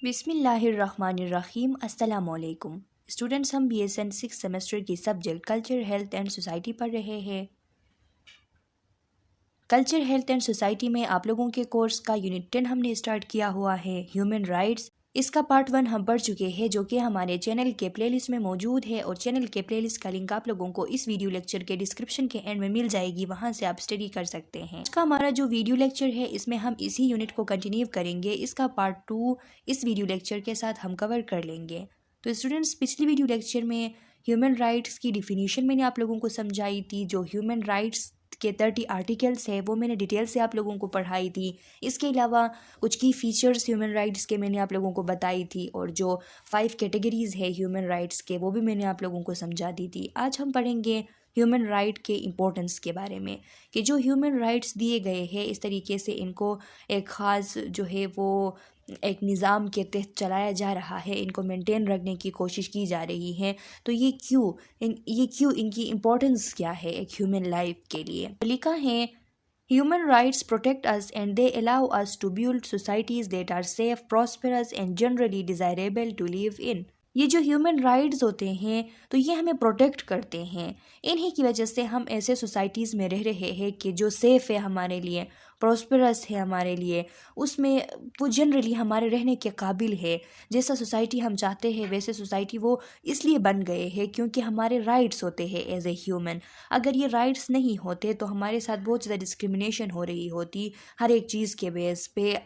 बिस्मिल्लाहिर्रहमानिर्रहीम अस्सलामुअलैकुम स्टूडेंट्स, हम BSN 6 सेमेस्टर की subject culture, health and society पढ़ रहे हैं। कल्चर, हेल्थ एंड सोसाइटी में आप लोगों के कोर्स का यूनिट 10 हमने स्टार्ट किया हुआ है, ह्यूमन राइट्स। इसका पार्ट 1 हम पढ़ चुके हैं, जो कि हमारे चैनल के प्लेलिस्ट में मौजूद है, और चैनल के प्लेलिस्ट का लिंक आप लोगों को इस वीडियो लेक्चर के डिस्क्रिप्शन के एंड में मिल जाएगी, वहां से आप स्टडी कर सकते हैं। इसका हमारा जो वीडियो लेक्चर है, इसमें हम इसी यूनिट को कंटिन्यू करेंगे। इसका पार्ट 2 इस वीडियो लेक्चर के साथ हम कवर कर लेंगे। तो स्टूडेंट्स, पिछली वीडियो लेक्चर में ह्यूमन राइट्स की डिफिनीशन मैंने आप लोगों को समझाई थी। जो ह्यूमन राइट्स के 30 आर्टिकल्स है वो मैंने डिटेल से आप लोगों को पढ़ाई थी। इसके अलावा कुछ की फीचर्स ह्यूमन राइट्स के मैंने आप लोगों को बताई थी, और जो 5 कैटेगरीज है ह्यूमन राइट्स के वो भी मैंने आप लोगों को समझा दी थी। आज हम पढ़ेंगे ह्यूमन राइट के इम्पोर्टेंस के बारे में, कि जो ह्यूमन राइट्स दिए गए हैं इस तरीके से इनको एक ख़ास जो है वो एक निज़ाम के तहत चलाया जा रहा है, इनको मेंटेन रखने की कोशिश की जा रही है। तो ये क्यों इनकी इम्पोर्टेंस क्या है एक ह्यूमन लाइफ के लिए। लिखा है, Human rights protect us and they allow us to build societies that are safe, prosperous and generally desirable to live in। ये जो ह्यूमन राइट्स होते हैं तो ये हमें प्रोटेक्ट करते हैं। इन्हीं की वजह से हम ऐसे सोसाइटीज़ में रह रहे हैं कि जो सेफ़ है हमारे लिए, प्रॉस्परस है हमारे लिए, उसमें वो जनरली हमारे रहने के काबिल है। जैसा सोसाइटी हम चाहते हैं वैसे सोसाइटी वो इसलिए बन गए हैं क्योंकि हमारे राइट्स होते हैं एज ए ह्यूमन। अगर ये राइट्स नहीं होते तो हमारे साथ बहुत ज़्यादा डिस्क्रिमिनेशन हो रही होती, हर एक चीज़ के बेस पे,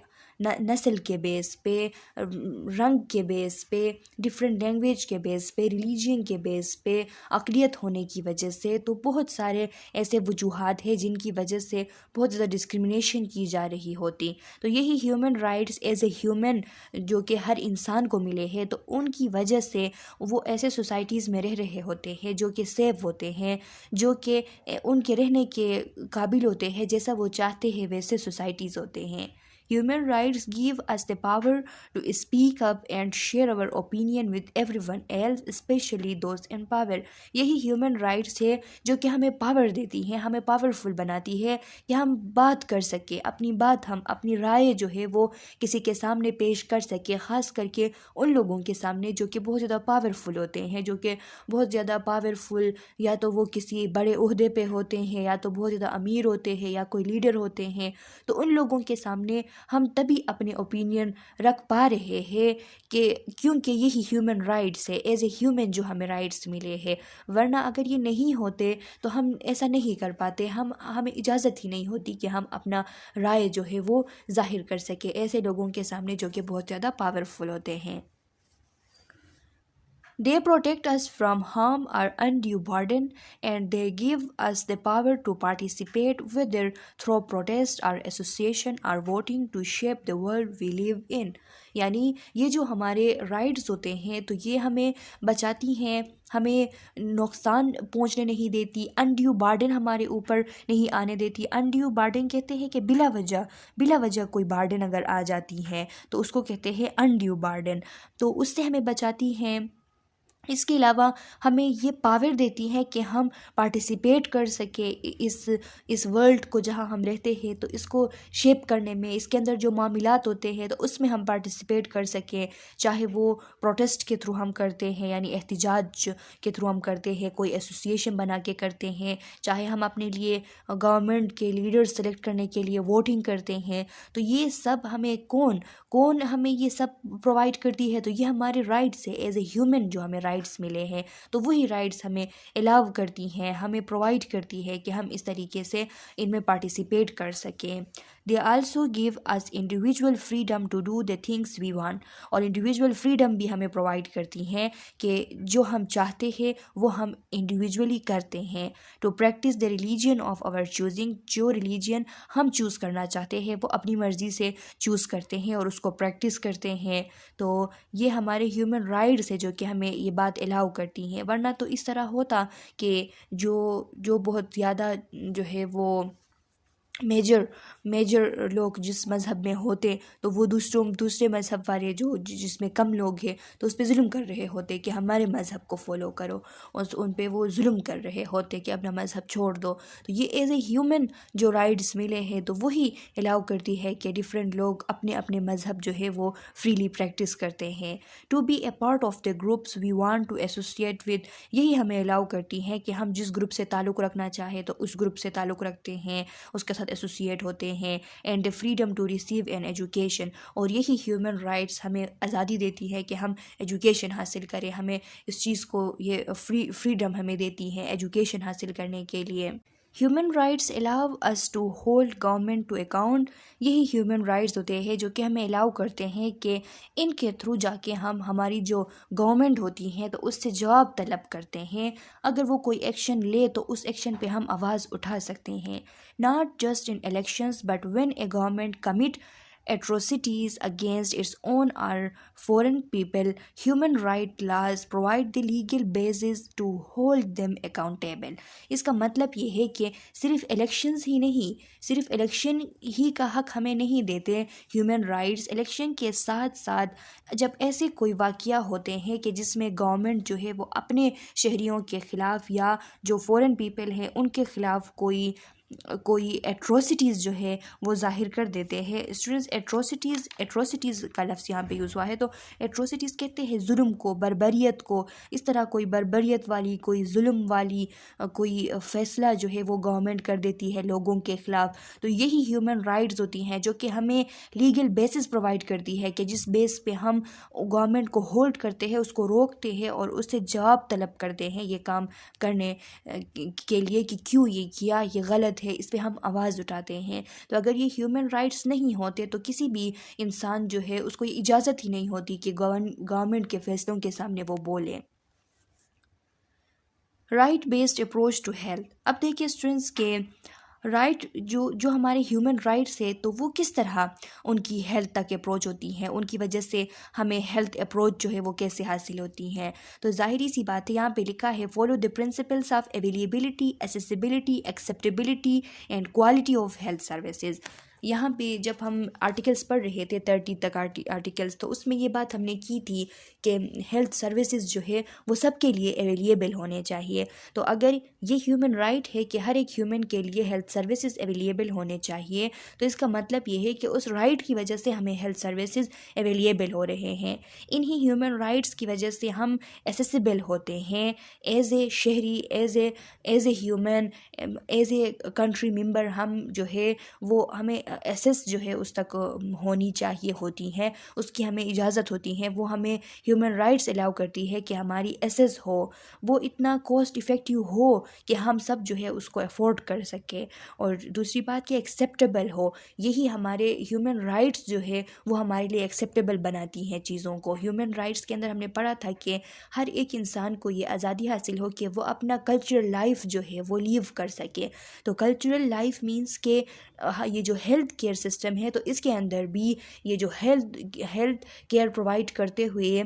नस्ल के बेस पे, रंग के बेस पे, डिफरेंट लैंग्वेज के बेस पे, रिलीजन के बेस पे, अक़लियत होने की वजह से। तो बहुत सारे ऐसे वजूहात हैं जिनकी वजह से बहुत ज़्यादा डिस्क्रिमिनेशन की जा रही होती। तो यही human rights as a human जो कि हर इंसान को मिले हैं, तो उनकी वजह से वो ऐसे सोसाइटीज़ में रह रहे होते हैं जो कि सेफ होते हैं, जो कि उनके रहने के काबिल होते हैं, जैसा वो चाहते हैं वैसे सोसाइटीज़ होते हैं। Human rights give us the power to speak up and share our opinion with everyone else, especially those in power। यही ह्यूमन राइट्स है जो कि हमें पावर देती हैं, हमें पावरफुल बनाती है कि हम बात कर सके, अपनी बात, हम अपनी राय जो है वो किसी के सामने पेश कर सके, ख़ास करके उन लोगों के सामने जो कि बहुत ज़्यादा पावरफुल होते हैं, जो कि बहुत ज़्यादा पावरफुल या तो वो किसी बड़े ओहदे पे होते हैं, या तो बहुत ज़्यादा अमीर होते हैं, या कोई लीडर होते हैं। तो उन लोगों के सामने हम तभी अपने ओपिनियन रख पा रहे हैं कि क्योंकि यही ह्यूमन राइट्स है, एज ए ह्यूमन जो हमें राइट्स मिले हैं। वरना अगर ये नहीं होते तो हम ऐसा नहीं कर पाते, हमें इजाज़त ही नहीं होती कि हम अपना राय जो है वो जाहिर कर सके ऐसे लोगों के सामने जो कि बहुत ज़्यादा पावरफुल होते हैं। They protect us from harm or undue burden, and they give us the power to participate, whether through protest or association or voting, to shape the world we live in। यानी ये जो हमारे rights होते हैं तो ये हमें बचाती हैं, हमें नुकसान पहुंचने नहीं देती, अनड्यू बार्डन हमारे ऊपर नहीं आने देती। अनड्यू बार्डन कहते हैं कि बिला वजह कोई बार्डन अगर आ जाती है तो उसको कहते हैं अनड्यू बार्डन। तो उससे हमें बचाती हैं। इसके अलावा हमें ये पावर देती है कि हम पार्टिसिपेट कर सके इस वर्ल्ड को जहाँ हम रहते हैं, तो इसको शेप करने में, इसके अंदर जो मामलात होते हैं तो उसमें हम पार्टिसिपेट कर सकें। चाहे वो प्रोटेस्ट के थ्रू हम करते हैं, यानी एहतिजाज के थ्रू हम करते हैं, कोई एसोसिएशन बना के करते हैं, चाहे हम अपने लिए गवर्नमेंट के लीडर सेलेक्ट करने के लिए वोटिंग करते हैं। तो ये सब हमें कौन हमें ये सब प्रोवाइड करती है? तो ये हमारे राइट्स है, एज ए ह्यूमन जो हमें राइट्स मिले हैं, तो वही राइट्स हमें अलाउ करती हैं, हमें प्रोवाइड करती है कि हम इस तरीके से इनमें पार्टिसिपेट कर सकें। They also give us individual freedom to do the things we want. और इंडिविजुअल फ्रीडम भी हमें प्रोवाइड करती हैं कि जो हम चाहते हैं वो हम इंडिविजुअली करते हैं। To practice the religion of our choosing. जो रिलीजन हम चूज़ करना चाहते हैं वो अपनी मर्ज़ी से चूज़ करते हैं और उसको प्रैक्टिस करते हैं। तो ये हमारे ह्यूमन राइट्स है जो कि हमें ये बात अलाउ करती हैं। वरना तो इस तरह होता कि जो बहुत ज़्यादा जो है वो मेजर मेजर लोग जिस मज़हब में होते तो वो दूसरे मज़हब वाले जो जिसमें कम लोग हैं तो उस पर जुल्म कर रहे होते कि हमारे मज़हब को फॉलो करो, और उन पे वो जुल्म कर रहे होते कि अपना मज़हब छोड़ दो। तो ये एज ए ह्यूमन जो राइट्स मिले हैं तो वही अलाउ करती है कि डिफरेंट लोग अपने अपने मज़हब जो है वो फ्रीली प्रैक्टिस करते हैं। To be a part of the groups we want to associate with, यही हमें अलाउ करती है कि हम जिस ग्रुप से ताल्लुक़ रखना चाहें तो उस ग्रुप से ताल्लुक़ रखते हैं, उसके साथ एसोसिएट होते हैं। And the freedom to receive an education, और यही ह्यूमन राइट्स हमें आज़ादी देती है कि हम एजुकेशन हासिल करें, हमें इस चीज़ को ये फ्रीडम हमें देती है एजुकेशन हासिल करने के लिए। Human rights allow us to hold government to account, यही ह्यूमन राइट्स होते हैं जो कि हमें अलाउ करते हैं कि इनके थ्रू जाके हम हमारी जो गवर्नमेंट होती हैं तो उससे जवाब तलब करते हैं। अगर वो कोई एक्शन ले तो उस एक्शन पे हम आवाज़ उठा सकते हैं। Not just in elections but when A government commit atrocities against its own or foreign people, human right laws provide the legal basis to hold them accountable। इसका मतलब ये है कि सिर्फ इलेक्शंस ही नहीं, सिर्फ इलेक्शन ही का हक हमें नहीं देते ह्यूमन राइट्स। इलेक्शन के साथ साथ जब ऐसे कोई वाक़या होते हैं कि जिसमें गवर्नमेंट जो है वो अपने शहरियों के ख़िलाफ़ या जो फॉरेन पीपल हैं उनके ख़िलाफ़ कोई एट्रोसिटीज़ जो है वो ज़ाहिर कर देते हैं। स्टूडेंट्स, एट्रोसिटीज़ का लफ्ज़ यहाँ पे यूज़ हुआ है, तो एट्रोसिटीज़ कहते हैं जुल्म को, बर्बरियत को। इस तरह कोई बर्बरियत वाली, कोई जुल्म वाली कोई फ़ैसला जो है वो गवर्नमेंट कर देती है लोगों के ख़िलाफ़, तो यही ह्यूमन राइट्स होती हैं जो कि हमें लीगल बेसिस प्रोवाइड करती है कि जिस बेस पे हम गवर्नमेंट को होल्ड करते हैं, उसको रोकते हैं और उससे जवाब तलब करते हैं ये काम करने के लिए कि क्यों ये किया, ये गलत है, इस पे हम आवाज़ उठाते हैं। तो अगर ये ह्यूमन राइट्स नहीं होते तो किसी भी इंसान जो है उसको ये इजाज़त ही नहीं होती कि गवर्नमेंट के फैसलों के सामने वो बोले। Right based approach to health, अब देखिए स्टूडेंट्स के राइट जो हमारे ह्यूमन राइट्स है तो वो किस तरह उनकी हेल्थ तक अप्रोच होती हैं, उनकी वजह से हमें हेल्थ अप्रोच जो है वो कैसे हासिल होती हैं। तो ज़ाहिरी सी बात है, यहाँ पे लिखा है follow the principles of availability, accessibility, acceptability and quality of health services. यहाँ पे जब हम आर्टिकल्स पढ़ रहे थे 30 तक आर्टिकल्स, तो उसमें ये बात हमने की थी कि हेल्थ सर्विसेज जो है वो सबके लिए अवेलेबल होने चाहिए। तो अगर ये ह्यूमन राइट है कि हर एक ह्यूमन के लिए हेल्थ सर्विसेज अवेलेबल होने चाहिए, तो इसका मतलब ये है कि उस राइट की वजह से हमें हेल्थ सर्विसेज अवेलेबल हो रहे हैं। इन्हीं ह्यूमन राइट्स की वजह से हम एसेसिबल होते हैं एज ए शहरी, as a human, as a country member. हम जो है वो हमें एसेस जो है उस तक होनी चाहिए होती हैं, उसकी हमें इजाज़त होती है, वो हमें ह्यूमन राइट्स अलाउ करती है कि हमारी एसेस हो, वो इतना कॉस्ट इफ़ेक्टिव हो कि हम सब जो है उसको अफोर्ड कर सके, और दूसरी बात कि एक्सेप्टेबल हो। यही हमारे ह्यूमन राइट्स जो है वो हमारे लिए एक्सेप्टेबल बनाती हैं चीज़ों को। ह्यूमन राइट्स के अंदर हमने पढ़ा था कि हर एक इंसान को ये आज़ादी हासिल हो कि वो अपना कल्चरल लाइफ जो है वो लीव कर सके। तो कल्चरल लाइफ मीन्स के ये जो हेल्थ केयर सिस्टम है तो इसके अंदर भी ये जो हेल्थ केयर प्रोवाइड करते हुए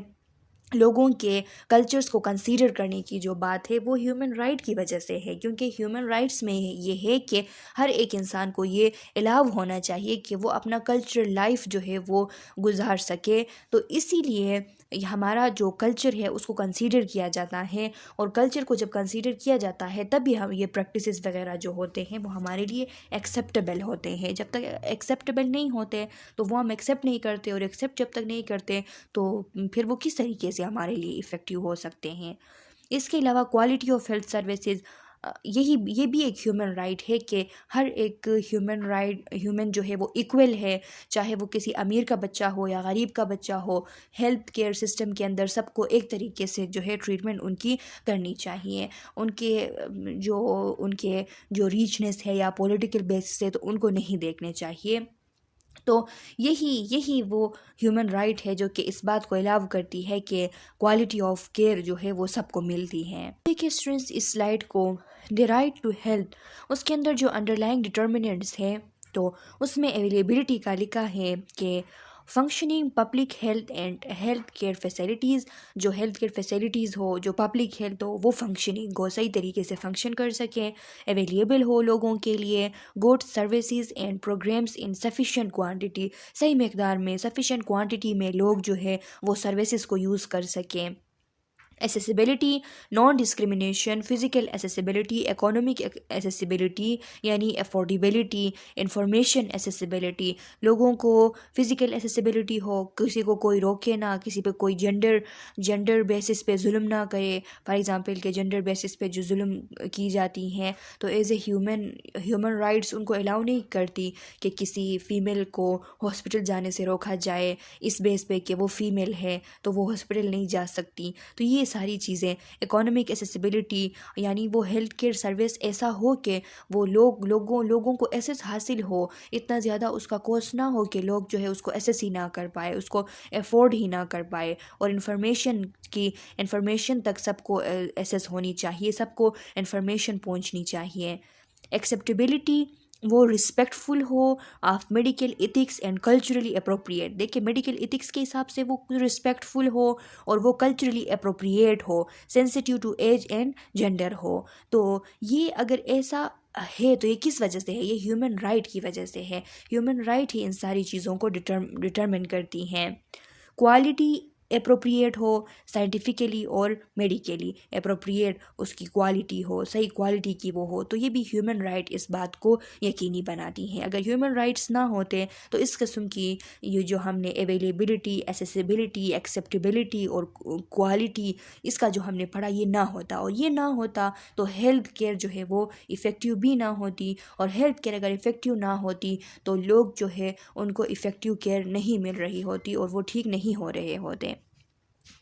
लोगों के कल्चर्स को कंसीडर करने की जो बात है वो ह्यूमन राइट की वजह से है, क्योंकि ह्यूमन राइट्स में ये है कि हर एक इंसान को ये अलाउ होना चाहिए कि वो अपना कल्चरल लाइफ जो है वो गुजार सके। तो इसीलिए हमारा जो कल्चर है उसको कंसीडर किया जाता है, और कल्चर को जब कंसीडर किया जाता है तभी हम ये प्रैक्टिसेस वगैरह जो होते हैं वो हमारे लिए एक्सेप्टेबल होते हैं। जब तक एक्सेप्टेबल नहीं होते तो वो हम एक्सेप्ट नहीं करते, और एक्सेप्ट जब तक नहीं करते तो फिर वो किस तरीके से हमारे लिए इफ़ेक्टिव हो सकते हैं। इसके अलावा क्वालिटी ऑफ हेल्थ सर्विसेज, ये भी एक ह्यूमन राइट है कि हर एक ह्यूमन जो है वो इक्वल है, चाहे वो किसी अमीर का बच्चा हो या गरीब का बच्चा हो। हेल्थ केयर सिस्टम के अंदर सबको एक तरीके से जो है ट्रीटमेंट उनकी करनी चाहिए। उनके जो रीचनेस है या पॉलिटिकल बेसिस है तो उनको नहीं देखने चाहिए। तो यही वो ह्यूमन राइट है जो कि इस बात को अलाउ करती है कि क्वालिटी ऑफ केयर जो है वो सबको मिलती है। देखिए स्टूडेंट्स, इस स्लाइड को द राइट टू हेल्थ, उसके अंदर जो अंडरलाइंग डिटर्मिनेंट्स हैं तो उसमें अवेलेबिलिटी का लिखा है कि functioning public health and health care facilities, जो हेल्थ केयर फैसिलिटीज़ हो, जो पब्लिक हेल्थ हो, वो फंक्शनिंग हो, सही तरीके से फंक्शन कर सकें, अवेलेबल हो लोगों के लिए, good services and programs in sufficient quantity, सही मकदार में सफिशेंट क्वांटिटी में लोग जो है वो सर्विसेज को यूज़ कर सकें। Accessibility, non discrimination, physical accessibility, economic accessibility यानी अफोर्डेबिलिटी, इंफॉर्मेशन एसेसिबिलिटी, लोगों को फ़िज़िकल एसेसिबिलिटी हो, किसी को कोई रोके ना, किसी पे कोई जेंडर बेसिस पे जुल्म ना करे। फॉर एग्ज़ाम्पल के जेंडर बेसिस पे जो जुल्म की जाती हैं तो एज ए ह्यूमन राइट्स उनको अलाउ नहीं करती कि किसी फ़ीमेल को हॉस्पिटल जाने से रोका जाए इस बेस पे कि वो फ़ीमेल है तो वो हॉस्पिटल नहीं जा सकती। तो ये सारी चीज़ें, इकोनॉमिक एसेसिबिलिटी यानी वो हेल्थ केयर सर्विस ऐसा हो कि वो लोगों को एसेस हासिल हो, इतना ज़्यादा उसका कॉस्ट ना हो कि लोग जो है उसको एसेस ही ना कर पाए, उसको अफोर्ड ही ना कर पाए। और इन्फॉर्मेशन तक सबको एसेस होनी चाहिए, सबको इन्फॉर्मेशन पहुंचनी चाहिए। एक्सेप्टेबिलिटी, वो रिस्पेक्टफुल हो of medical ethics and culturally appropriate. देखिए मेडिकल एथिक्स के हिसाब से वो रिस्पेक्टफुल हो और वो कल्चरली अप्रोप्रिएट हो, sensitive to age and gender हो। तो ये अगर ऐसा है तो ये किस वजह से है? ये ह्यूमन राइट की वजह से है। ह्यूमन राइट ही इन सारी चीज़ों को डिटरमिन करती हैं। क्वालिटी अप्रोप्रिएट हो, साइंटिफिकली और मेडिकली अप्रोप्रिएट उसकी क्वालिटी हो, सही क्वालिटी की वो हो, तो ये भी ह्यूमन राइट इस बात को यकीनी बनाती हैं। अगर ह्यूमन राइट्स ना होते तो इस किस्म की ये जो हमने अवेलेबिलिटी, एसेसिबिलिटी, एक्सेप्टेबिलिटी और क्वालिटी इसका जो हमने पढ़ा ये ना होता, और ये ना होता तो हेल्थ केयर जो है वो इफ़ेक्टिव भी ना होती, और हेल्थ केयर अगर इफ़ेक्टिव ना होती तो लोग जो है उनको इफ़ेक्टिव केयर नहीं मिल रही होती और वो ठीक नहीं हो रहे होते।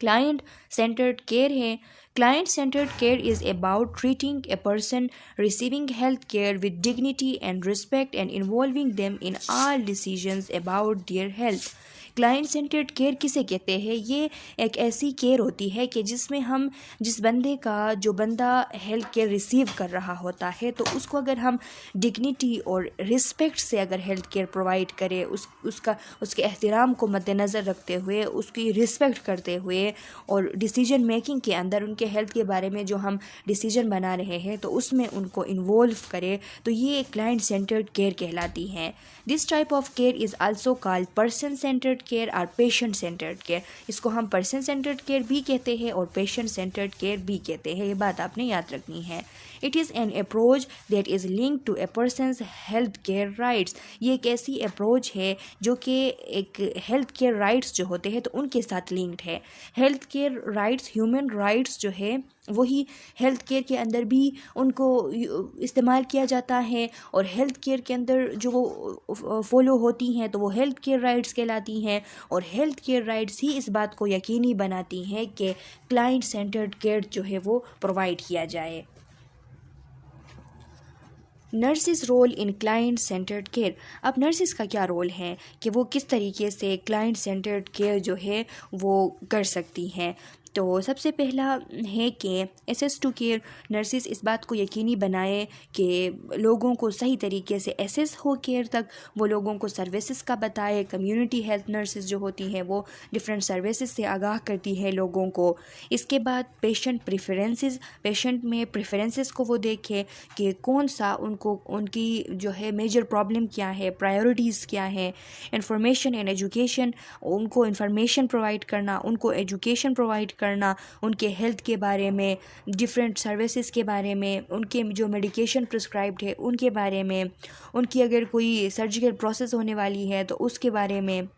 क्लाइंट सेंटर्ड केयर है। Client centred care is about treating a person receiving health care with dignity and respect and involving them in all decisions about their health. Client centred care किसे कहते हैं? ये एक ऐसी केयर होती है कि जिसमें हम जो बंदा हेल्थ केयर रिसीव कर रहा होता है तो उसको अगर हम डिग्निटी और रिस्पेक्ट से अगर हेल्थ केयर प्रोवाइड करें, उसके एहतराम को मद्देनज़र रखते हुए, उसकी रिस्पेक्ट करते हुए, और डिसीजन मेकिंग के अंदर उनके हेल्थ के बारे में जो हम डिसीजन बना रहे हैं तो उसमें उनको इन्वॉल्व करें, तो ये क्लाइंट सेंटर्ड केयर कहलाती है। This type of care is also called person centred care और पेशेंट सेंटर्ड केयर। इसको हम पर्सन सेंटर्ड केयर भी कहते हैं और पेशेंट सेंटर्ड केयर भी कहते हैं, ये बात आपने याद रखनी है। It is an approach that is link to a person's health care rights. ये एक ऐसी अप्रोच है जो कि एक हेल्थ केयर राइट्स जो होते हैं तो उनके साथ लिंक्ड है। Health care rights, human rights जो है वही हेल्थ केयर के अंदर भी उनको इस्तेमाल किया जाता है, और हेल्थ केयर के अंदर जो वो फॉलो होती हैं तो वो हेल्थ केयर राइट्स कहलाती हैं, और हेल्थ केयर राइट्स ही इस बात को यकीनी बनाती हैं कि क्लाइंट सेंटर्ड केयर जो है वो प्रोवाइड किया जाए। Nurses role in client centred care. अब नर्सिस का क्या रोल है कि वो किस तरीके से क्लाइंट सेंटर्ड केयर जो है वो कर सकती हैं? तो सबसे पहला है कि एसेस टू केयर, नर्सिस इस बात को यकीनी बनाए कि लोगों को सही तरीके से एसेस हो केयर तक, वो लोगों को सर्विसेज का बताए। कम्युनिटी हेल्थ नर्सिस जो होती हैं वो डिफरेंट सर्विसेज से आगाह करती है लोगों को। इसके बाद पेशेंट प्रेफरेंसेस, पेशेंट में प्रेफरेंसेस को वो देखे कि कौन सा उनकी जो है मेजर प्रॉब्लम क्या है, प्रायोरिटीज़ क्या है। इंफॉर्मेशन एंड एजुकेशन, उनको इंफॉर्मेशन प्रोवाइड करना, उनको एजुकेशन प्रोवाइड करना, उनके हेल्थ के बारे में, डिफरेंट सर्विसेज के बारे में, उनके जो मेडिकेशन प्रिस्क्राइब्ड है उनके बारे में, उनकी अगर कोई सर्जिकल प्रोसेस होने वाली है तो उसके बारे में।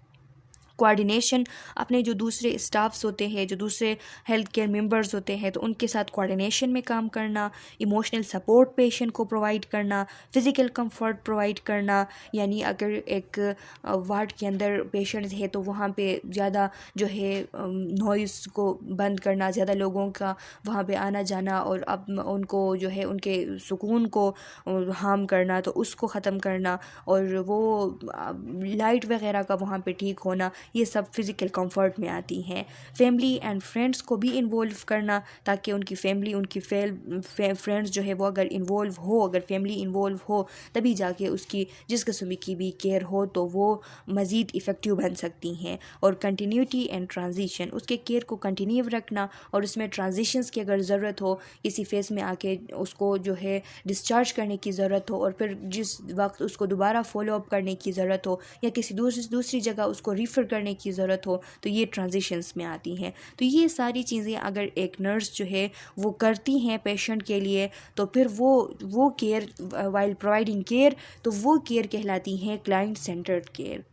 कोऑर्डिनेशन, अपने जो दूसरे स्टाफ्स होते हैं, जो दूसरे हेल्थ केयर मेंबर्स होते हैं तो उनके साथ कोऑर्डिनेशन में काम करना। इमोशनल सपोर्ट पेशेंट को प्रोवाइड करना। फ़िज़िकल कंफर्ट प्रोवाइड करना, यानी अगर एक वार्ड के अंदर पेशेंट्स है तो वहाँ पे ज़्यादा जो है नॉइज़ को बंद करना, ज़्यादा लोगों का वहाँ पे आना जाना और अब उनको जो है उनके सुकून को हार्म करना तो उसको ख़त्म करना, और वो लाइट वगैरह का वहाँ पे ठीक होना, ये सब फिज़िकल कंफर्ट में आती हैं। फैमिली एंड फ्रेंड्स को भी इन्वॉल्व करना, ताकि उनकी फैमिली, उनकी फ्रेंड्स जो है वो अगर फैमिली इन्वॉल्व हो तभी जाके उसकी जिस किस्म की भी केयर हो तो वो मज़ीद इफ़ेक्टिव बन सकती हैं। और कंटिन्यूटी एंड ट्रांजिशन, उसके केयर को कंटिन्यू रखना और उसमें ट्रांजिशंस की अगर ज़रूरत हो, किसी फेज़ में आके उसको जो है डिस्चार्ज करने की ज़रूरत हो और फिर जिस वक्त उसको दोबारा फॉलो अप करने की ज़रूरत हो या किसी दूसरी जगह उसको रिफ़र करने की ज़रूरत हो, तो ये ट्रांजिशंस में आती हैं। तो ये सारी चीज़ें अगर एक नर्स जो है वो करती हैं पेशेंट के लिए, तो फिर वो केयर वाइल प्रोवाइडिंग केयर, तो वो केयर कहलाती हैं क्लाइंट सेंटर्ड केयर।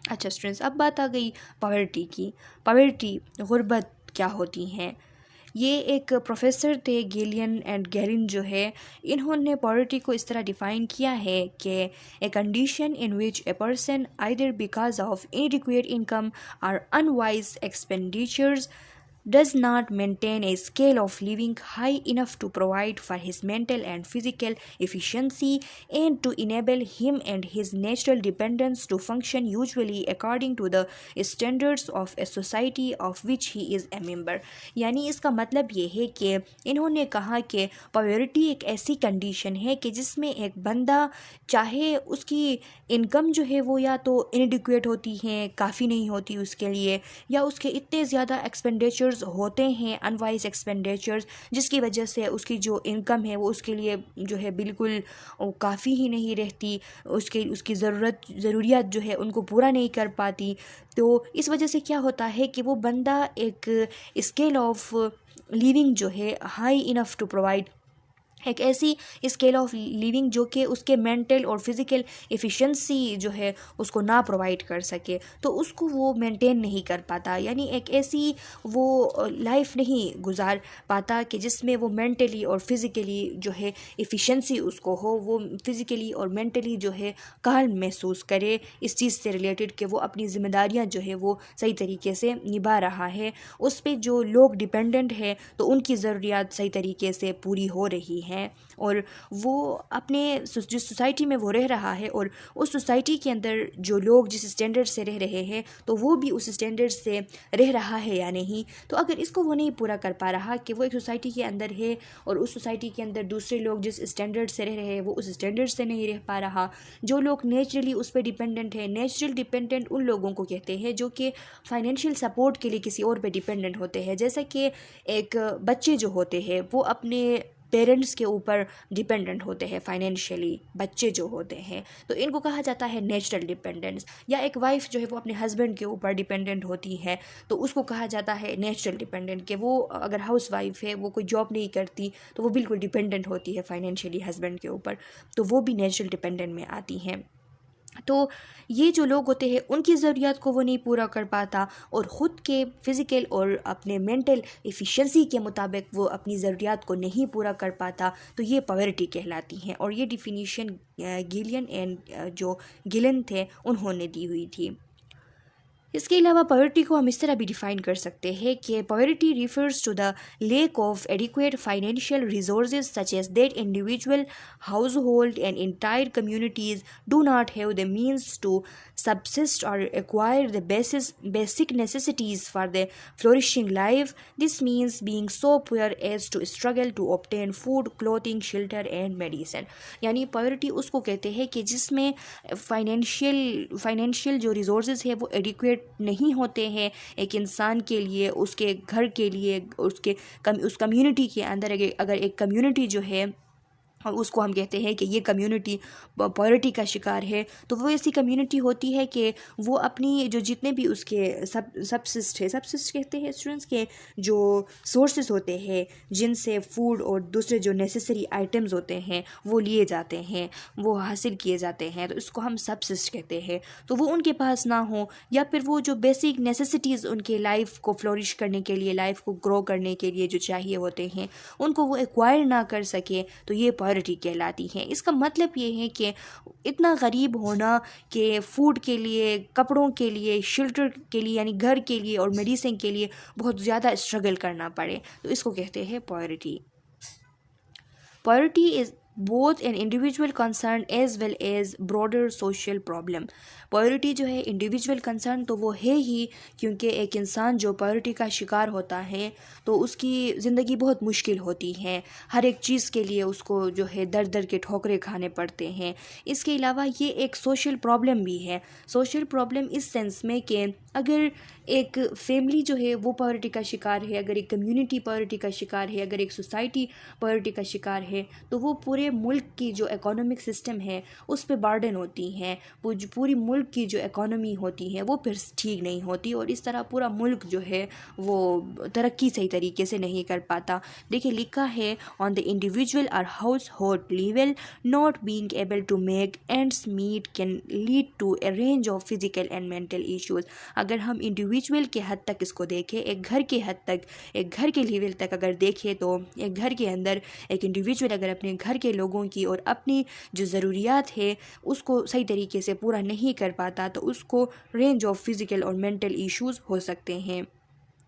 अच्छा स्टूडेंट्स, अब बात आ गई पॉवर्टी की। पॉवर्टी, गुर्बत क्या होती हैं। ये एक प्रोफेसर थे गिलियन एंड गैलिन जो है, इन्होंने पॉवर्टी को इस तरह डिफ़ाइन किया है कि a condition in which a person either because of inadequate income or unwise expenditures does not maintain a scale of living high enough to provide for his mental and physical efficiency and to enable him and his natural dependents to function usually according to the standards of a society of which he is a member। यानी इसका मतलब ये है कि इन्होंने कहा कि poverty एक ऐसी कंडीशन है कि जिसमें एक बंदा, चाहे उसकी इनकम जो है वो या तो इनएडिक्वेट होती हैं, काफ़ी नहीं होती उसके लिए, या उसके इतने ज़्यादा एक्सपेंडिचर्स होते हैं, अनवाइज एक्सपेंडिचर्स, जिसकी वजह से उसकी जो इनकम है वो उसके लिए जो है बिल्कुल काफ़ी ही नहीं रहती, उसकी ज़रूरियात जो है उनको पूरा नहीं कर पाती। तो इस वजह से क्या होता है कि वो बंदा एक स्केल ऑफ लिविंग जो है हाई इनफ टू प्रोवाइड, एक ऐसी स्केल ऑफ लिविंग जो कि उसके मेंटल और फिज़िकल एफिशिएंसी जो है उसको ना प्रोवाइड कर सके, तो उसको वो मेंटेन नहीं कर पाता। यानी एक ऐसी वो लाइफ नहीं गुजार पाता कि जिसमें वो मेंटली और फिज़िकली जो है एफिशिएंसी उसको हो, वो फिज़िकली और मेंटली जो है काल्म महसूस करे इस चीज़ से रिलेटेड कि वो अपनी ज़िम्मेदारियां जो है वो सही तरीके से निभा रहा है, उस पर जो लोग डिपेंडेंट है तो उनकी ज़रूरियात सही तरीके से पूरी हो रही है और वो अपने जिस सोसाइटी में वो रह रहा है और उस सोसाइटी के अंदर जो लोग जिस स्टैंडर्ड से रह रहे हैं तो वो भी उस स्टैंडर्ड से रह रहा है या नहीं। तो अगर इसको वो नहीं पूरा कर पा रहा कि वो एक सोसाइटी के अंदर है और उस सोसाइटी के अंदर दूसरे लोग जिस स्टैंडर्ड से रह रहे हैं वो उस स्टैंडर्ड से नहीं रह पा रहा, जो लोग नेचुरली उस पर डिपेंडेंट है, नेचुरल डिपेंडेंट उन लोगों को कहते हैं जो कि फाइनेंशियल सपोर्ट के लिए किसी और पे डिपेंडेंट होते हैं। जैसा कि एक बच्चे जो होते हैं वो अपने पेरेंट्स के ऊपर डिपेंडेंट होते हैं फाइनेंशियली, बच्चे जो होते हैं, तो इनको कहा जाता है नेचुरल डिपेंडेंस। या एक वाइफ जो है वो अपने हस्बैंड के ऊपर डिपेंडेंट होती है तो उसको कहा जाता है नेचुरल डिपेंडेंट, कि वो अगर हाउस वाइफ है, वो कोई जॉब नहीं करती तो वो बिल्कुल डिपेंडेंट होती है फाइनेंशियली हस्बैंड के ऊपर, तो वो भी नेचुरल डिपेंडेंट में आती हैं। तो ये जो लोग होते हैं उनकी ज़रूरियात को वो नहीं पूरा कर पाता और ख़ुद के फ़िज़िकल और अपने मेंटल एफिशिएंसी के मुताबिक वो अपनी ज़रूरियात को नहीं पूरा कर पाता, तो ये पॉवर्टी कहलाती हैं। और ये डिफिनीशन गिलियन एंड जो गिलन थे उन्होंने दी हुई थी। इसके अलावा पॉवर्टी को हम इस तरह भी डिफ़ाइन कर सकते हैं कि poverty refers to the lack of adequate financial resources such as that individual household and entire communities do not have the means to subsist or acquire the basic necessities for the flourishing life. This means being so poor as to struggle to obtain food, clothing, shelter and medicine। यानी poverty उसको कहते हैं कि जिसमें financial जो resources है वो adequate नहीं होते हैं एक इंसान के लिए, उसके घर के लिए, उस कम्युनिटी के अंदर। अगर एक कम्युनिटी जो है और उसको हम कहते हैं कि ये कम्युनिटी पॉवर्टी का शिकार है, तो वो ऐसी कम्युनिटी होती है कि वो अपनी जो जितने भी उसके सबसिस्ट कहते हैं स्टूडेंट्स के जो सोर्सेज होते हैं जिनसे फूड और दूसरे जो नेसेसरी आइटम्स होते हैं वो लिए जाते हैं, वो हासिल किए जाते हैं, तो इसको हम सबसिस्ट कहते हैं। तो वो उनके पास ना हो या फिर वो जो बेसिक नेसेसिटीज़ उनके लाइफ को फ्लोरिश करने के लिए, लाइफ को ग्रो करने के लिए जो चाहिए होते हैं उनको वो एक्वायर ना कर सके, तो ये पॉवर्टी कहलाती हैं। इसका मतलब ये है कि इतना गरीब होना कि फ़ूड के लिए, कपड़ों के लिए, शेल्टर के लिए यानी घर के लिए और मेडिसिन के लिए बहुत ज़्यादा स्ट्रगल करना पड़े, तो इसको कहते हैं poverty. Poverty is both an individual concern as well as broader social problem. Poverty जो है इंडिविजुअल कंसर्न तो वो है ही, क्योंकि एक इंसान जो पॉवर्टी का शिकार होता है तो उसकी ज़िंदगी बहुत मुश्किल होती है, हर एक चीज़ के लिए उसको जो है दर दर के ठोकरे खाने पड़ते हैं। इसके अलावा ये एक सोशल प्रॉब्लम भी है। सोशल प्रॉब्लम इस सेंस में कि अगर एक फैमिली जो है वो पॉवर्टी का शिकार है, अगर एक कम्युनिटी पॉवर्टी का शिकार है, अगर एक सोसाइटी पॉवर्टी का शिकार है, तो वो पूरे मुल्क की जो इकोनॉमिक सिस्टम है उस पे बर्डन होती हैं। पूरी मुल्क की जो इकोनॉमी होती है वो फिर ठीक नहीं होती, और इस तरह पूरा मुल्क जो है वो तरक्की सही तरीके से नहीं कर पाता। देखिए लिखा है, ऑन द इंडिविजुअल और household level not being able to make ends meet can lead to a range of physical and mental issues. अगर हम इंडिविजुअल के हद तक इसको देखें, एक घर के हद तक, एक घर के लेवल तक अगर देखें, तो एक घर के अंदर एक इंडिविजुअल अगर अपने घर के लोगों की और अपनी जो ज़रूरियात है उसको सही तरीके से पूरा नहीं कर पाता तो उसको रेंज ऑफ फिज़िकल और मेंटल इश्यूज़ हो सकते हैं।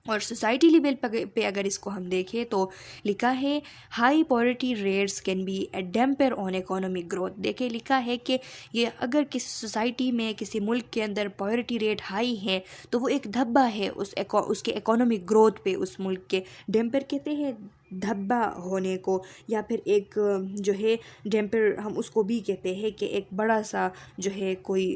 और सोसाइटी लेवल पे अगर इसको हम देखें तो लिखा है, high poverty rates can be A damper on economic growth. देखिए लिखा है कि ये अगर किसी सोसाइटी में, किसी मुल्क के अंदर पॉवर्टी रेट हाई है तो वो एक धब्बा है उसके इकोनॉमिक ग्रोथ पे, उस मुल्क के। डैम्पर कहते हैं धब्बा होने को, या फिर एक जो है डैम्पर हम उसको भी कहते हैं कि एक बड़ा सा जो है कोई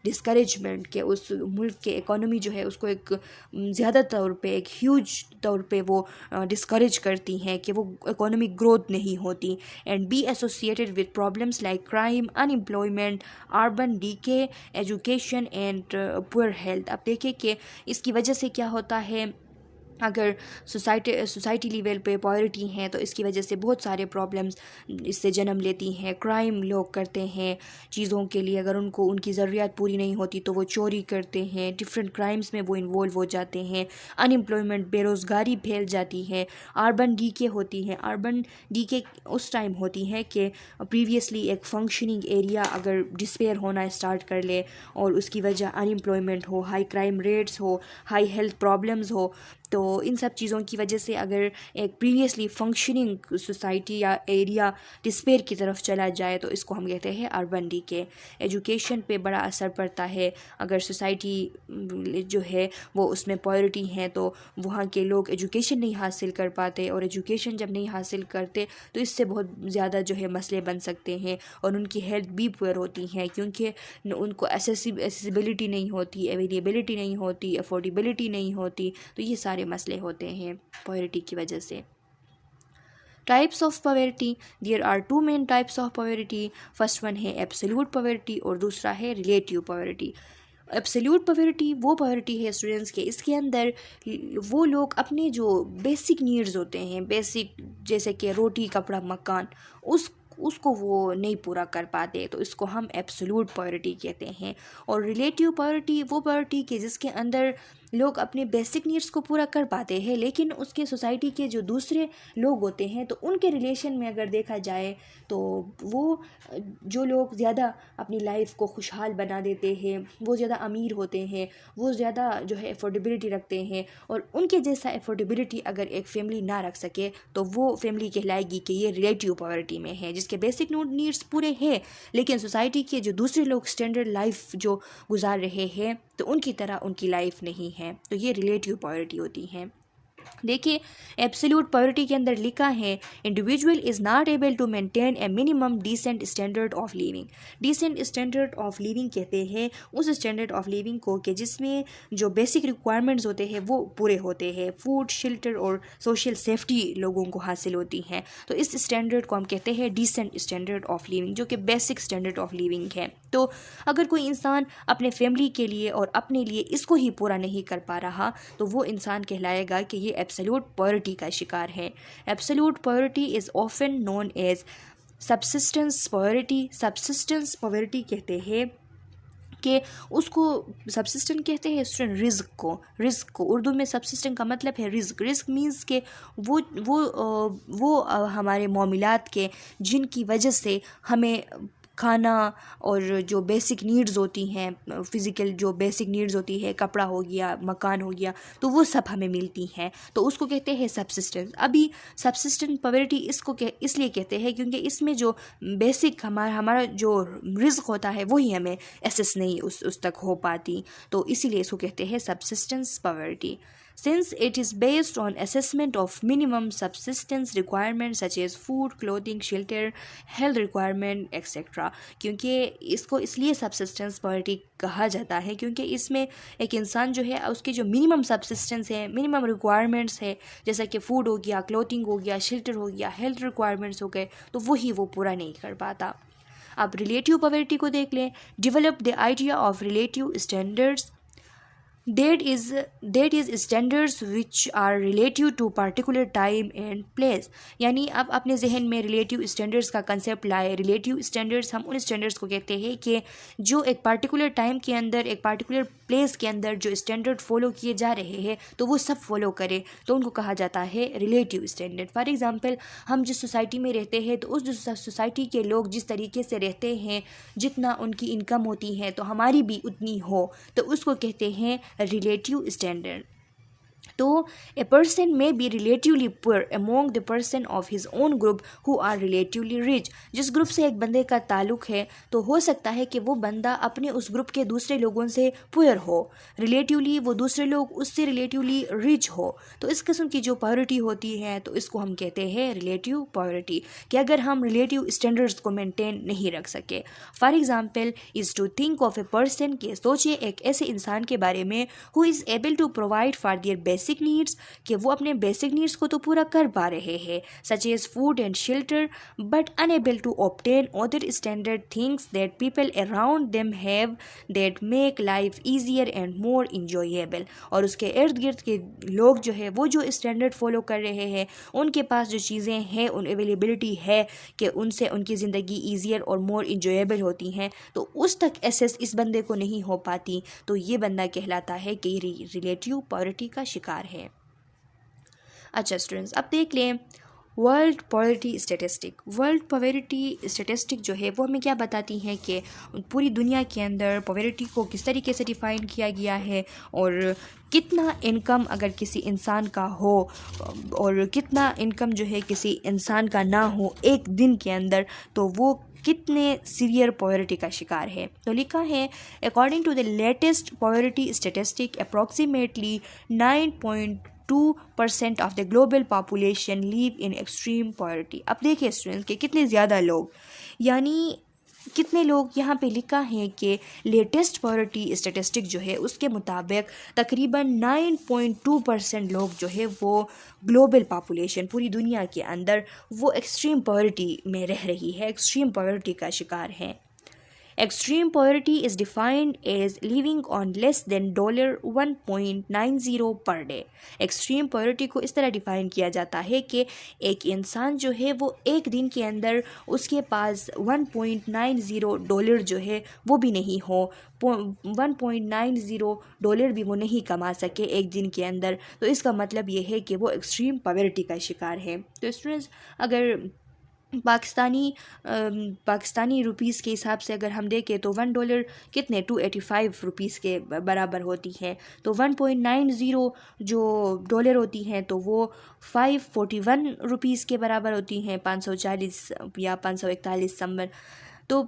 डिस्करेजमेंट के उस मुल्क के इकोनॉमी जो है उसको एक ज़्यादा तौर पे, एक ह्यूज तौर पे वो डिस्करेज करती हैं कि वो इकोनॉमिक ग्रोथ नहीं होती। And be associated with problems like crime, unemployment, urban decay, education and poor health. अब देखिए कि इसकी वजह से क्या होता है, अगर सोसाइटी लेवल पे पॉवर्टी हैं तो इसकी वजह से बहुत सारे प्रॉब्लम्स इससे जन्म लेती हैं। क्राइम लोग करते हैं चीज़ों के लिए, अगर उनको उनकी ज़रूरियात पूरी नहीं होती तो वो चोरी करते हैं, डिफरेंट क्राइम्स में वो इन्वॉल्व हो जाते हैं। अनएम्प्लॉयमेंट, बेरोज़गारी फैल जाती है। अर्बन डीके होती है। अर्बन डीके उस टाइम होती है कि प्रीवियसली एक फंक्शनिंग एरिया अगर डिस्पेयर होना स्टार्ट कर ले और उसकी वजह अनएम्प्लॉयमेंट हो, हाई क्राइम रेट्स हो, हाई हेल्थ प्रॉब्लम्स हो, तो इन सब चीज़ों की वजह से अगर एक प्रीवियसली फंक्शनिंग सोसाइटी या एरिया डिस्पेयर की तरफ चला जाए तो इसको हम कहते हैं अर्बन डीके। एजुकेशन पे बड़ा असर पड़ता है। अगर सोसाइटी जो है वो उसमें पॉवर्टी है तो वहाँ के लोग एजुकेशन नहीं हासिल कर पाते, और एजुकेशन जब नहीं हासिल करते तो इससे बहुत ज़्यादा जो है मसले बन सकते हैं, और उनकी हेल्थ भी पुअर होती हैं क्योंकि उनको एसेसिबिलिटी नहीं होती, अवेलेबिलिटी नहीं होती, अफोर्डेबिलिटी नहीं होती। तो ये सारे मसले होते हैं पॉवर्टी की वजह से। Types of poverty, there are two main types of poverty. First one है एब्सोल्यूट पॉवर्टी और दूसरा है रिलेटिव पॉवर्टी। एब्सोल्यूट पॉवर्टी वो पॉवर्टी है स्टूडेंट्स के, इसके अंदर वो लोग अपने जो बेसिक नीड्स होते हैं, बेसिक जैसे कि रोटी, कपड़ा, मकान, उसको वो नहीं पूरा कर पाते, तो इसको हम एब्सोल्यूट पॉवर्टी कहते हैं। और रिलेटिव पॉवर्टी वो पॉवर्टी के जिसके अंदर लोग अपने बेसिक नीड्स को पूरा कर पाते हैं, लेकिन उसके सोसाइटी के जो दूसरे लोग होते हैं तो उनके रिलेशन में अगर देखा जाए तो वो जो लोग ज़्यादा अपनी लाइफ को खुशहाल बना देते हैं, वो ज़्यादा अमीर होते हैं, वो ज़्यादा जो है अफोर्डेबिलिटी रखते हैं, और उनके जैसा अफोर्डेबिलिटी अगर एक फैमिली ना रख सके तो वो फैमिली कहलाएगी कि ये रिलेटिव पॉवर्टी में है, जिसके बेसिक नीड्स पूरे हैं लेकिन सोसाइटी के जो दूसरे लोग स्टैंडर्ड लाइफ जो गुजार रहे हैं तो उनकी तरह उनकी लाइफ नहीं है, तो ये रिलेटिव पॉवर्टी होती है। देखिए एब्सोल्यूट पॉवर्टी के अंदर लिखा है, individual is not able to maintain a minimum decent standard of living. Decent standard of living कहते हैं उस स्टैंडर्ड ऑफ लिविंग को कि जिसमें जो बेसिक रिक्वायरमेंट्स होते हैं वो पूरे होते हैं, फूड, शेल्टर और सोशल सेफ्टी लोगों को हासिल होती हैं। तो इस स्टैंडर्ड को हम कहते हैं डिसेंट स्टैंडर्ड ऑफ लिविंग, जो कि बेसिक स्टैंडर्ड ऑफ लिविंग है। तो अगर कोई इंसान अपने फैमिली के लिए और अपने लिए इसको ही पूरा नहीं कर पा रहा तो वो इंसान कहलाएगा कि ये एब्सोल्यूट पॉवर्टी का शिकार है। Absolute poverty is often known as subsistence poverty. Subsistence poverty कहते हैं कि उसको सबसिस्टेंट कहते हैं स्टूडेंट रिस्क को उर्दू में सबसिस्टेंट का मतलब है रिस्क मीन्स के वो हमारे मामलात के जिनकी वजह से हमें खाना और जो बेसिक नीड्स होती हैं, फ़िज़िकल जो बेसिक नीड्स होती है, कपड़ा हो गया, मकान हो गया, तो वो सब हमें मिलती हैं, तो उसको कहते हैं सबसिस्टेंस। अभी सबसिस्टेंट पॉवर्टी इसलिए कहते हैं क्योंकि इसमें जो बेसिक हमारा जो रिज़्क होता है वही हमें एसेस नहीं उस तक हो पाती, तो इसीलिए इसको कहते हैं subsistence poverty. Since it is based on assessment of minimum subsistence requirements such as food, clothing, shelter, health requirement, etc. क्योंकि इसको इसलिए subsistence poverty कहा जाता है क्योंकि इसमें एक इंसान जो है उसके जो मिनिमम subsistence है, मिनिमम रिक्वायरमेंट्स है, जैसा कि फूड हो गया, क्लोथिंग हो गया, शेल्टर हो गया, हेल्थ रिक्वायरमेंट्स हो गए, तो वही वो पूरा नहीं कर पाता। अब रिलेटिव पॉवर्टी को देख लें। Develop the idea of relative standards that is standards which are relative to particular time and place। यानी अब अपने जहन में रिलेटिव स्टैंडर्ड्स का कंसेप्ट लाए। रिलेटिव स्टैंडर्ड्स, हम उन स्टैंडर्ड्स को कहते हैं कि जो एक पार्टिकुलर टाइम के अंदर, एक पार्टिकुलर प्लेस के अंदर जो स्टैंडर्ड फॉलो किए जा रहे हैं तो वो सब फॉलो करे, तो उनको कहा जाता है रिलेटिव स्टैंडर्ड। फॉर एग्जांपल, हम जिस सोसाइटी में रहते हैं तो उस सोसाइटी के लोग जिस तरीके से रहते हैं, जितना उनकी इनकम होती है तो हमारी भी उतनी हो, तो उसको कहते हैं रिलेटिव स्टैंडर्ड। तो a person may be relatively poor among the person of his own group who are relatively rich. जिस ग्रुप से एक बंदे का ताल्लुक है तो हो सकता है कि वो बंदा अपने उस ग्रुप के दूसरे लोगों से पुअर हो, रिलेटिवली वो दूसरे लोग उससे रिलेटिवली रिच हो। तो इस किस्म की जो पॉवर्टी होती है तो इसको हम कहते हैं रिलेटिव पॉवर्टी, कि अगर हम रिलेटिव स्टैंडर्ड्स को मेंटेन नहीं रख सके। For example is to think of a person, के सोचिए एक ऐसे इंसान के बारे में who is able to provide for their basic needs, कि वो अपने बेसिक नीड्स को तो पूरा कर पा रहे हैं, such as food and shelter, but unable to obtain other standard things that people around them have that make life easier and more enjoyable. और उसके इर्द गिर्द के लोग जो है वो जो स्टैंडर्ड फॉलो कर रहे हैं, उनके पास जो चीज़ें हैं, उन अवेलेबिलिटी है कि उनसे उनकी ज़िंदगी ईजियर और मोर इंजॉयबल होती हैं, तो उस तक एसेस इस बंदे को नहीं हो पाती, तो ये बंदा कहलाता है कि रिलेटिव पॉवर्टी का शिकार है। अच्छा स्टूडेंट्स, अब देख लें world poverty statistic. World poverty statistic जो है वो हमें क्या बताती हैं कि पूरी दुनिया के अंदर पॉवर्टी को किस तरीके से डिफ़ाइन किया गया है, और कितना इनकम अगर किसी इंसान का हो और कितना इनकम जो है किसी इंसान का ना हो एक दिन के अंदर, तो वो कितने सीवियर पॉवर्टी का शिकार है। तो लिखा है according to the latest poverty statistic approximately 9.2% of the global population live in extreme poverty. अब देखिए स्टूडेंट्स के कितने ज़्यादा लोग, यानी कितने लोग, यहाँ पे लिखा है कि लेटेस्ट पॉवर्टी स्टेटिस्टिक जो है उसके मुताबिक तकरीबन 9.2% लोग जो है वो ग्लोबल पॉपुलेशन पूरी दुनिया के अंदर वो एक्सट्रीम पॉवर्टी में रह रही है, एक्सट्रीम पॉवर्टी का शिकार है। Extreme poverty is defined as living on less than $1.90 per day। Extreme poverty को इस तरह डिफ़ाइन किया जाता है कि एक इंसान जो है वो एक दिन के अंदर उसके पास $1.90 जो है वो भी नहीं हो, $1.90 भी वो नहीं कमा सके एक दिन के अंदर, तो इसका मतलब ये है कि वो एक्सट्रीम पॉवर्टी का शिकार है। तो स्टूडेंट्स, अगर पाकिस्तानी रुपीस के हिसाब से अगर हम देखें तो $1 कितने 285 रुपीस के बराबर होती है, तो 1.90 जो डॉलर होती हैं तो वो 541 रुपीस के बराबर होती हैं, 540 या 541 समवन। तो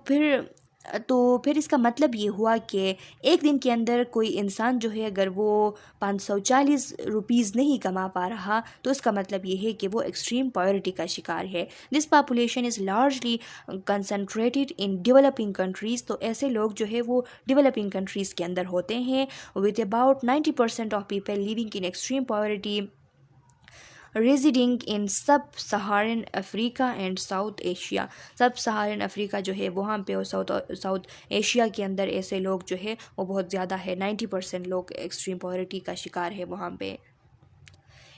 फिर इसका मतलब ये हुआ कि एक दिन के अंदर कोई इंसान जो है अगर वो 540 रुपीज़ नहीं कमा पा रहा, तो इसका मतलब ये है कि वो एक्सट्रीम पॉवर्टी का शिकार है। This population is largely concentrated in developing countries. तो ऐसे लोग जो है वो डेवलपिंग कंट्रीज़ के अंदर होते हैं, with about 90% of people living in extreme poverty residing in sub Saharan Africa and South Asia. Sub Saharan Africa जो है वहाँ पे और साउथ एशिया के अंदर ऐसे लोग जो है वो बहुत ज़्यादा है, 90% लोग एक्सट्रीम पॉवर्टी का शिकार है वहाँ पे।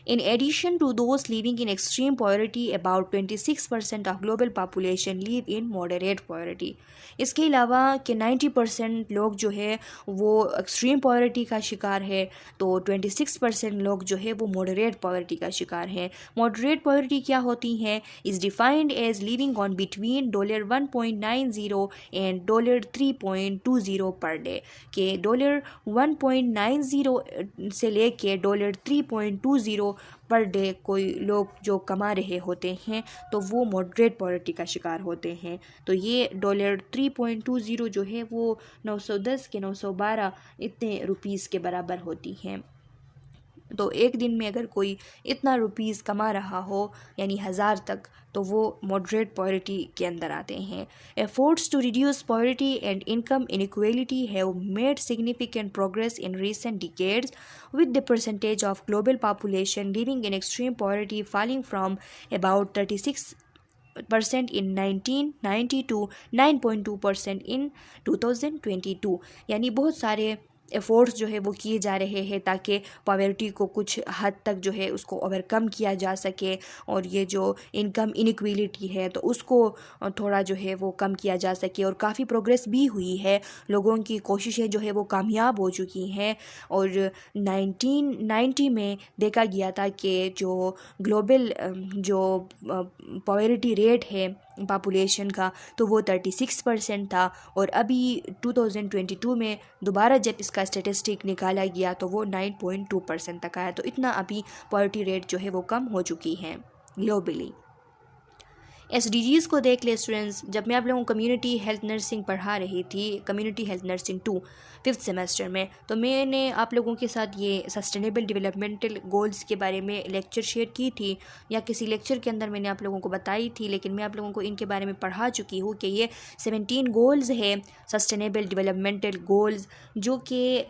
In addition to those living in extreme poverty, about 26% of global population live in moderate poverty. इसके अलावा कि 90% लोग जो है वो एक्सट्रीम पॉवर्टी का शिकार है, तो 26% लोग जो है वो मॉडरेट पॉवर्टी का शिकार हैं। मॉडरेट पॉवर्टी क्या होती है? Is defined as living on between $1.90 and $3.20 per day, के $1.90 से लेके $3.20 पर डे कोई लोग जो कमा रहे होते हैं तो वो मॉडरेट पॉवर्टी का शिकार होते हैं। तो ये $3.20 जो है वो 910 के 912 इतने रुपीस के बराबर होती हैं। तो एक दिन में अगर कोई इतना रुपीस कमा रहा हो यानी 1000 तक, तो वो मॉडरेट पॉवर्टी के अंदर आते हैं। Efforts to reduce poverty and income inequality have made significant progress in recent decades, with the percentage of global population living in extreme poverty falling from about 36% in 1990 to 9.2% in 2022। यानी बहुत सारे efforts जो है वो किए जा रहे हैं ताकि पॉवर्टी को कुछ हद तक जो है उसको ओवरकम किया जा सके, और ये जो इनकम इनइक्वालिटी है तो उसको थोड़ा जो है वो कम किया जा सके। और काफ़ी प्रोग्रेस भी हुई है, लोगों की कोशिशें जो है वो कामयाब हो चुकी हैं। और 1990 में देखा गया था कि जो ग्लोबल जो पॉवर्टी रेट है पॉपुलेशन का तो वो 36% था, और अभी 2022 में दोबारा जब इसका स्टेटिस्टिक निकाला गया तो वो 9.2% तक आया। तो इतना अभी पॉवर्टी रेट जो है वो कम हो चुकी है ग्लोबली। SDGs को देख ले स्टूडेंट्स, जब मैं आप लोगों को कम्युनिटी हेल्थ नर्सिंग पढ़ा रही थी, community health nursing 2 5th semester में, तो मैंने आप लोगों के साथ ये सस्टेनेबल डेवलपमेंटल गोल्स के बारे में लेक्चर शेयर की थी, या किसी लेक्चर के अंदर मैंने आप लोगों को बताई थी, लेकिन मैं आप लोगों को इनके बारे में पढ़ा चुकी हूँ कि ये 17 गोल्स है सस्टेनेबल डेवलपमेंटल गोल्स, जो कि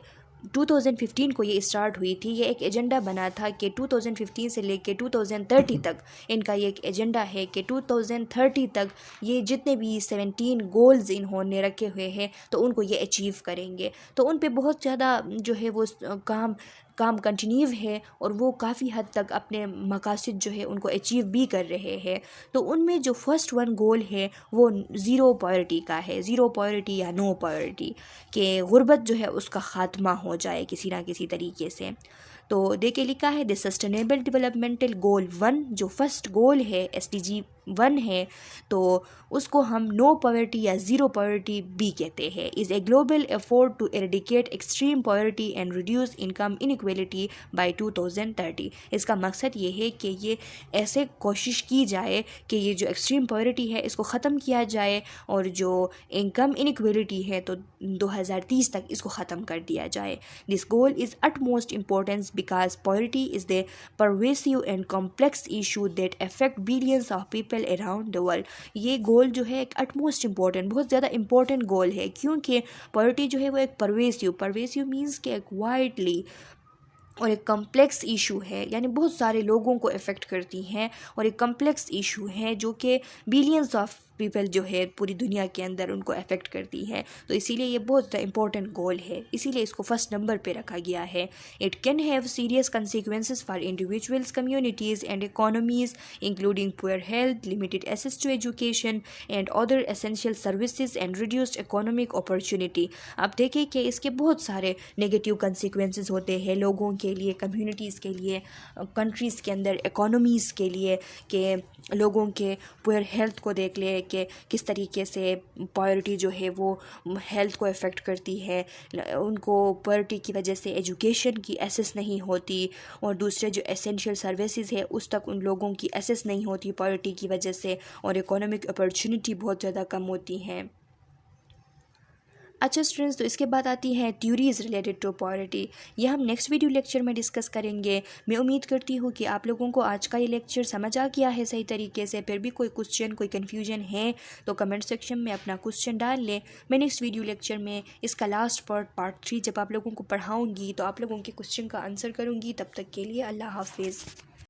2015 को ये स्टार्ट हुई थी। ये एक एजेंडा बना था कि 2015 से लेके 2030 तक इनका ये एक एजेंडा है कि 2030 तक ये जितने भी 17 गोल्स इन्होंने रखे हुए हैं तो उनको ये अचीव करेंगे। तो उन पे बहुत ज़्यादा जो है वो काम कंटिन्यू है, और वो काफ़ी हद तक अपने मकासद जो है उनको अचीव भी कर रहे हैं। तो उनमें जो फर्स्ट वन गोल है वो ज़ीरो पॉवर्टी का है, ज़ीरो पॉवर्टी या नो पॉवर्टी, के गुर्बत जो है उसका ख़ात्मा हो जाए किसी ना किसी तरीके से। तो देखिए लिखा है द सस्टेनेबल डेवलपमेंटल गोल 1, जो फर्स्ट गोल है SDG 1 है, तो उसको हम नो पॉवर्टी या ज़ीरो पॉवर्टी भी कहते हैं। Is a global effort to eradicate extreme poverty and reduce income inequality by 2030। इसका मकसद ये है कि ये ऐसे कोशिश की जाए कि ये जो एक्सट्रीम पॉवर्टी है इसको ख़त्म किया जाए, और जो इनकम इनइक्वालिटी है तो 2030 तक इसको ख़त्म कर दिया जाए। This goal is utmost importance because poverty is the pervasive and complex issue that affect billions of people around the world। ये गोल जो है एक utmost important, बहुत ज़्यादा important गोल है, क्योंकि पॉवर्टी जो है वो एक परवेसिव मीन्स कि एक वाइडली और एक कम्प्लेक्स इशू है, यानी बहुत सारे लोगों को अफेक्ट करती हैं, और एक कम्प्लेक्स इशू है जो कि बिलियंस ऑफ पीपल जो है पूरी दुनिया के अंदर उनको अफेक्ट करती है। तो इसीलिए ये बहुत इंपॉर्टेंट गोल है, इसीलिए इसको फर्स्ट नंबर पे रखा गया है। It can have serious consequences for individuals, communities and economies including poor health, limited access to education and other essential services and reduced economic opportunity. आप देखें कि इसके बहुत सारे नेगेटिव कंसिक्वेंसेस होते हैं लोगों के लिए, कम्युनिटीज़ के लिए, कंट्रीज़ के अंदर इकोनॉमीज़ के लिए, कि लोगों के पुअर हेल्थ को देख ले कि किस तरीके से पॉवर्टी जो है वो हेल्थ को अफेक्ट करती है, उनको पॉवर्टी की वजह से एजुकेशन की एक्सेस नहीं होती, और दूसरे जो एसेंशियल सर्विसेज है उस तक उन लोगों की एक्सेस नहीं होती पॉवर्टी की वजह से, और इकोनॉमिक अपॉर्चुनिटी बहुत ज़्यादा कम होती हैं। अच्छा स्टूडेंट्स, तो इसके बाद आती हैं थ्योरीज़ रिलेटेड टू पॉवर्टी। ये हम नेक्स्ट वीडियो लेक्चर में डिस्कस करेंगे। मैं उम्मीद करती हूँ कि आप लोगों को आज का ये लेक्चर समझ आ गया है सही तरीके से। फिर भी कोई क्वेश्चन, कोई कन्फ्यूजन है तो कमेंट सेक्शन में अपना क्वेश्चन डाल लें। मैं नेक्स्ट वीडियो लेक्चर में इसका लास्ट पार्ट 3 जब आप लोगों को पढ़ाऊँगी तो आप लोगों के क्वेश्चन का आंसर करूँगी। तब तक के लिए अल्लाह हाफिज़।